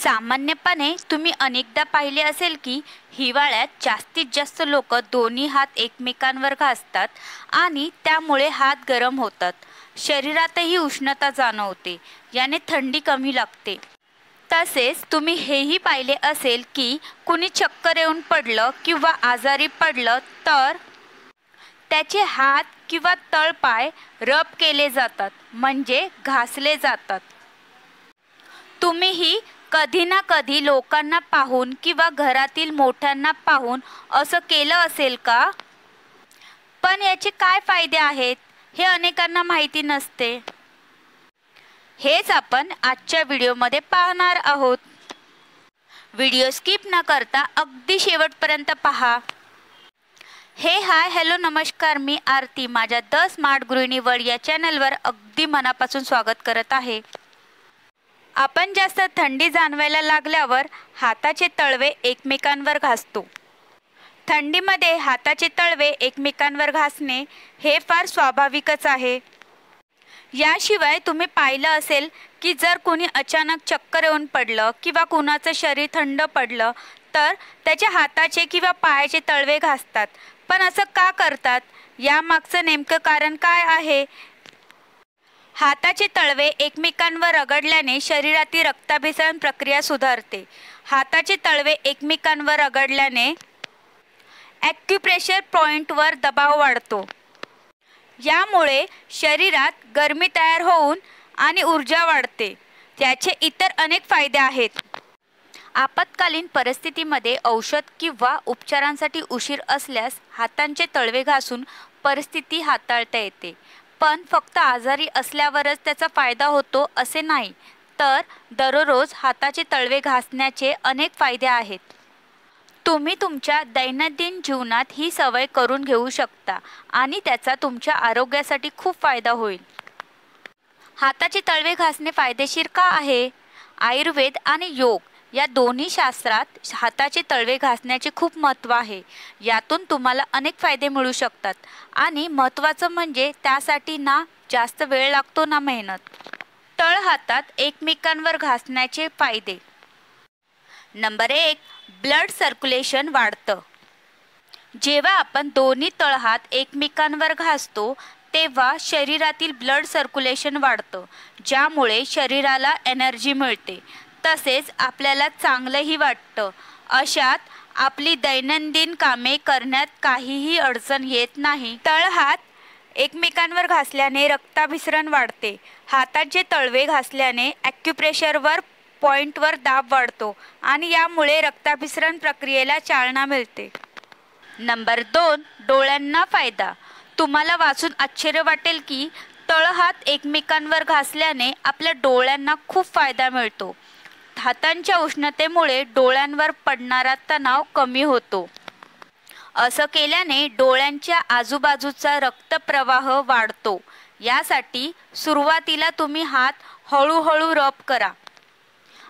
सामान्यपणे तुम्ही अनेकदा पाहिले असेल की हिवाळ्यात जास्तीत जास्त लोक दोन्ही हात एकमेकांवर घासतात आणि त्यामुळे हात गरम होतात. शरीरातही उष्णता जाणवते, याने थंडी कमी लागते. तसेच तुम्ही हेही पाहिले असेल की कुणी चक्कर येऊन पडलं किंवा आजारी पडलं तर त्याचे हात किंवा तळपाय रब केले जातात, म्हणजे घासले जातात. तुम्हीही कधी ना कधी लोकांना पाहून किंवा घरातील मोठ्यांना पाहून असं केलं असेल का? पण याचे काय फायदे आहेत हे अनेकांना माहिती नसते. हेच आपण आजच्या व्हिडिओमध्ये पाहणार आहोत. व्हिडिओ स्किप न करता अगदी शेवटपर्यंत पहा. हाय हॅलो नमस्कार, मी आरती माझ्या द स्मार्ट गृहिणी वर्ल्ड या चॅनलवर अगदी मनापासून स्वागत करत आहे. आपण जास्त थंडी जाणवायला लागल्यावर हाताचे तळवे एकमेकांवर घासतो. थंडीमध्ये हाताचे तळवे एकमेकांवर घासणे हे फार स्वाभाविकच आहे. याशिवाय तुम्ही पाहिलं असेल की जर कोणी अचानक चक्कर येऊन पडलं किंवा कुणाचं शरीर थंड पडलं तर त्याच्या हाताचे किंवा पायाचे तळवे घासतात. पण असं का करतात? यामागचं नेमकं कारण काय आहे? हाताचे तळवे एकमेकांवर रगडल्याने शरीरातील रक्ताभिसरण प्रक्रिया सुधारते. हाताचे तळवे एकमेकांवर रगडल्याने ॲक्युप्रेशर पॉईंटवर दबाव वाढतो. यामुळे शरीरात गरमी तयार होऊन आणि ऊर्जा वाढते. त्याचे इतर अनेक फायदे आहेत. आपत्कालीन परिस्थितीमध्ये औषध किंवा उपचारांसाठी उशीर असल्यास हातांचे तळवे घासून परिस्थिती हाताळता येते. पण फक्त आजारी असल्यावरच त्याचा फायदा होतो असे नाही, तर दररोज हाताचे तळवे घासण्याचे अनेक फायदे आहेत. तुम्ही तुमच्या दैनंदिन जीवनात ही सवय करून घेऊ शकता आणि त्याचा तुमच्या आरोग्यासाठी खूप फायदा होईल. हाताचे तळवे घासणे फायदेशीर का आहे? आयुर्वेद आणि योग या दोन्ही शास्त्रात हाताचे तळवे घासण्याचे खूप महत्त्व आहे. यातून तुम्हाला अनेक फायदे मिळू शकतात आणि महत्त्वाचं म्हणजे त्यासाठी ना जास्त वेळ लागतो ना मेहनत. तळ हातात एकमेकांवर घासण्याचे फायदे. नंबर 1, ब्लड सर्क्युलेशन वाढतं. जेव्हा आपण दोन्ही तळहात एकमेकांवर घासतो तेव्हा शरीरातील ब्लड सर्क्युलेशन वाढतं, ज्यामुळे शरीराला एनर्जी मिळते. तसेच आपल्याला चांगलंही वाटतं. अशात आपली दैनंदिन कामे करण्यात काहीही अडचण येत नाही. तळहात एकमेकांवर घासल्याने रक्ताभिसरण वाढते. हाताचे तळवे घासल्याने ॲक्युप्रेशरवर पॉईंटवर दाब वाढतो आणि यामुळे रक्ताभिसरण प्रक्रियेला चालना मिळते. नंबर 2, डोळ्यांना फायदा. तुम्हाला वाचून आश्चर्य वाटेल की तळहात एकमेकांवर घासल्याने आपल्या डोळ्यांना खूप फायदा मिळतो. हातांच्या उष्णतेमुळे डोळ्यांवर पडणारा तणाव कमी होतो. असं केल्याने डोळ्यांच्या आजूबाजूचा रक्तप्रवाह वाढतो. यासाठी सुरुवातीला तुम्ही हात हळूहळू रब करा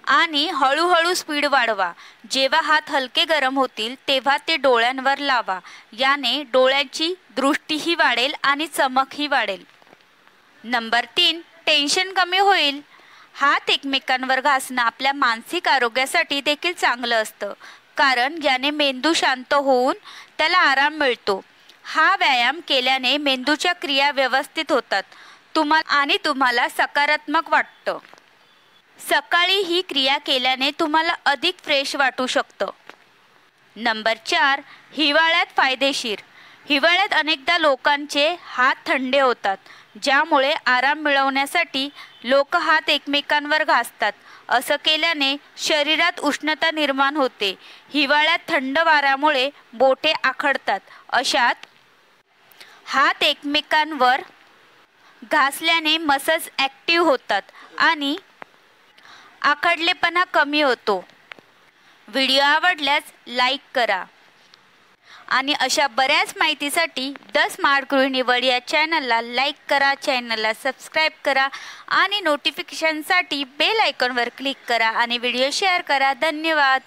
आणि हळूहळू स्पीड वाढवा. जेव्हा हात हलके गरम होतील तेव्हा ते डोळ्यांवर लावा. याने डोळ्यांची दृष्टीही वाढेल आणि चमकही वाढेल. नंबर 3, टेन्शन कमी होईल. हात एकमेकांवर घासणं आपल्या मानसिक आरोग्यासाठी देखील चांगलं असतं, कारण याने मेंदू शांत होऊन त्याला आराम मिळतो. हा व्यायाम केल्याने मेंदूच्या क्रिया व्यवस्थित होतात तुम्हाला सकारात्मक वाटतं. सकाळी ही क्रिया केल्याने तुम्हाला अधिक फ्रेश वाटू शकतं. नंबर 4, हिवाळ्यात फायदेशीर. हिवाळ्यात अनेकदा लोकांचे हात थंडे होतात, ज्यामुळे आराम मिळवण्यासाठी लोक हात एकमेकांवर घासतात. असं केल्याने शरीरात उष्णता निर्माण होते. हिवाळ्यात थंड वाऱ्यामुळे बोटे आखडतात. अशात हात एकमेकांवर घासल्याने मसल्स ॲक्टिव्ह होतात आणि आखडलेपणा कमी होतो. व्हिडिओ आवडल्यास लाईक करा आणि अशा बऱ्याच माहितीसाठी द स्मार्ट गृहिणी वर्ल्ड या चॅनलला लाईक करा, चॅनलला सबस्क्राईब करा आणि नोटिफिकेशनसाठी बेल आयकॉनवर क्लिक करा आणि व्हिडिओ शेअर करा. धन्यवाद.